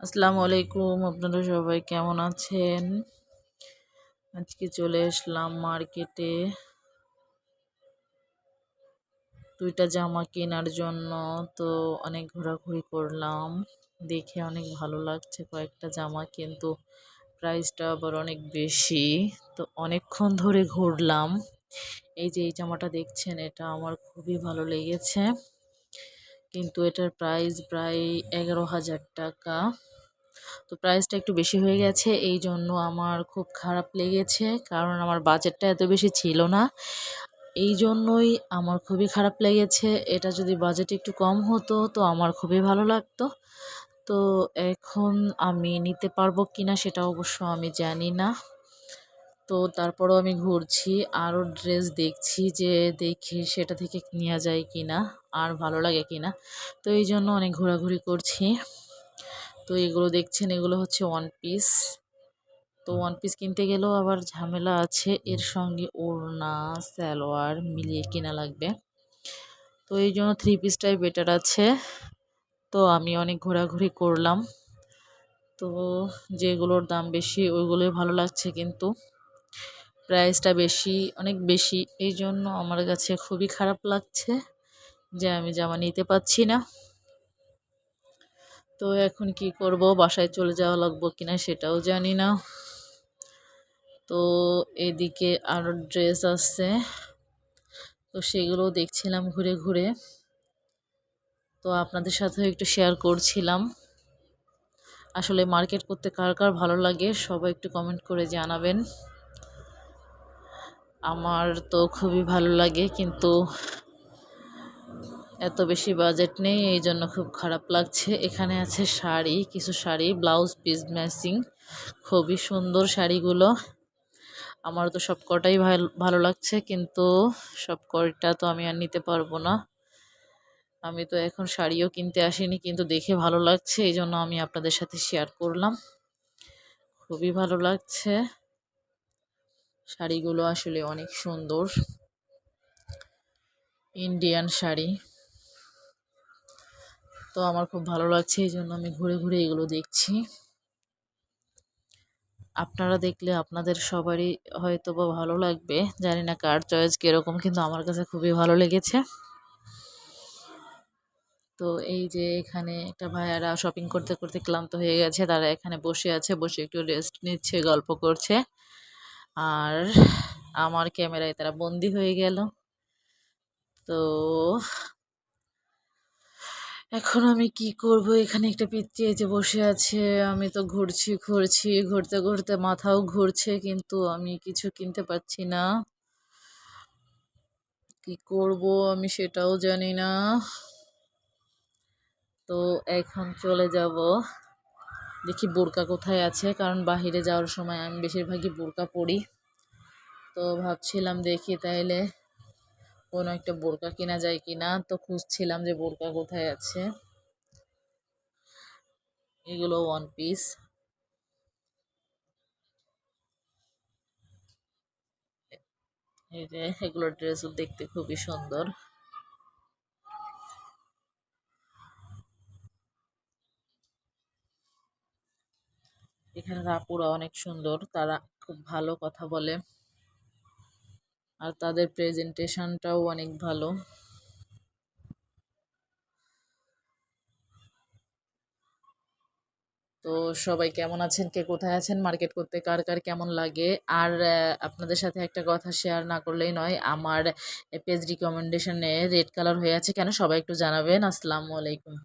আসসালামু আলাইকুম, আপনারা সবাই কেমন আছেন? আজকে চলে আসলাম মার্কেটে 2টা জামা কেনার জন্য। তো অনেক ঘোরাঘুরি করলাম, দেখে অনেক ভালো লাগছে কয়েকটা জামা, কিন্তু প্রাইসটা আবার অনেক বেশি। তো অনেকক্ষণ ধরে ঘুরলাম। এই যে এই জামাটা দেখছেন, এটা আমার খুবই ভালো লেগেছে, কিন্তু এটার প্রাইস প্রায় 11,000 টাকা। তো প্রাইসটা একটু বেশি হয়ে গেছে, এই জন্য আমার খুব খারাপ লেগেছে, কারণ আমার বাজেটটা এত বেশি ছিল না। এই জন্যই আমার খুবই খারাপ লেগেছে। এটা যদি বাজেট একটু কম হতো তো আমার খুবই ভালো লাগতো। তো এখন আমি নিতে পারবো কিনা সেটা অবশ্য আমি জানি না। তো তারপরেও আমি ঘুরছি, আরও ড্রেস দেখছি, যে দেখি সেটা থেকে নেওয়া যায় কিনা, আর ভালো লাগে কিনা। তো এই জন্য অনেক ঘোরাঘুরি করছি। তো এগুলো দেখছেন, এগুলো হচ্ছে ওয়ান পিস। তো ওয়ান পিস কিনতে গেলেও আবার ঝামেলা আছে, এর সঙ্গে ওড়না সালোয়ার মিলিয়ে কেনা লাগবে। তো এই জন্য থ্রি পিসটাই বেটার আছে। তো আমি অনেক ঘোরাঘুরি করলাম। তো যেগুলোর দাম বেশি ওইগুলোই ভালো লাগছে, কিন্তু প্রাইসটা বেশি, অনেক বেশি। এই জন্য আমার কাছে খুবই খারাপ লাগছে যে আমি জামা নিতে পারছি না। তো এখন কি করব, বাসায় চলে যাওয়া লাগবে কিনা সেটাও জানি না। তো এদিকে আরও ড্রেস আছে, তো সেগুলো দেখছিলাম ঘুরে ঘুরে। তো আপনাদের সাথেও একটু শেয়ার করছিলাম। আসলে মার্কেট করতে কার কার ভালো লাগে সবাই একটু কমেন্ট করে জানাবেন। আমার তো খুবই ভালো লাগে, কিন্তু এত বেশি বাজেট নেই, এই জন্য খুব খারাপ লাগছে। এখানে আছে শাড়ি, কিছু শাড়ি ব্লাউজ পিস ম্যাচিং, খুবই সুন্দর শাড়িগুলো। আমার তো সব কটাই ভালো লাগছে, কিন্তু সব কটা তো আমি আর নিতে পারবো না। আমি তো এখন শাড়িও কিনতে আসিনি, কিন্তু দেখে ভালো লাগছে, এই জন্য আমি আপনাদের সাথে শেয়ার করলাম। খুবই ভালো লাগছে, শাড়িগুলো আসলে অনেক সুন্দর, ইন্ডিয়ান শাড়ি। তো আমার খুব ভালো লাগছে, এই জন্য আমি ঘুরে ঘুরে এগুলো দেখছি। আপনারা দেখলে আপনাদের সবারই হয়তো বা ভালো লাগবে, জানি না কার চয়েস কীরকম, কিন্তু আমার কাছে খুবই ভালো লেগেছে। তো এই যে এখানে একটা ভাইয়ারা শপিং করতে করতে ক্লান্ত হয়ে গেছে, তারা এখানে বসে আছে, বসে একটু রেস্ট নিচ্ছে, গল্প করছে। আর আমার ক্যামেরায় তারা বন্দি হয়ে গেল। তো এখন আমি কি করব, এখানে একটা পিচ্চি যে বসে আছে, আমি তো ঘুরছি ঘুরছি, ঘুরতে ঘুরতে মাথাও ঘুরছে, কিন্তু আমি কিছু কিনতে পারছি না। কি করব আমি সেটাও জানি না। তো এখন চলে যাব, দেখি বোরকা কোথায় আছে, কারণ বাহিরে যাওয়ার সময় আমি বেশিরভাগই বোরকা পরি। তো ভাবছিলাম দেখি তাইলে কোনো একটা বোরকা কেনা যায় কিনা। তো খুঁজছিলাম যে বোরকা কোথায় আছে। এগুলো ওয়ান পিস, এই যে এগুলোর ড্রেসও দেখতে খুবই সুন্দর। এখানের আপুরা অনেক সুন্দর, তারা খুব ভালো কথা বলে, আর তাদের প্রেজেন্টেশনটাও অনেক ভালো। তো সবাই কেমন আছেন, কে কোথায় আছেন, মার্কেট করতে কার কার কেমন লাগে। আর আপনাদের সাথে একটা কথা শেয়ার না করলেই নয়, আমার পেজ রিকমেন্ডেশনে রেড কালার হয়ে আছে কেন, সবাই একটু জানাবেন। আসসালামু আলাইকুম।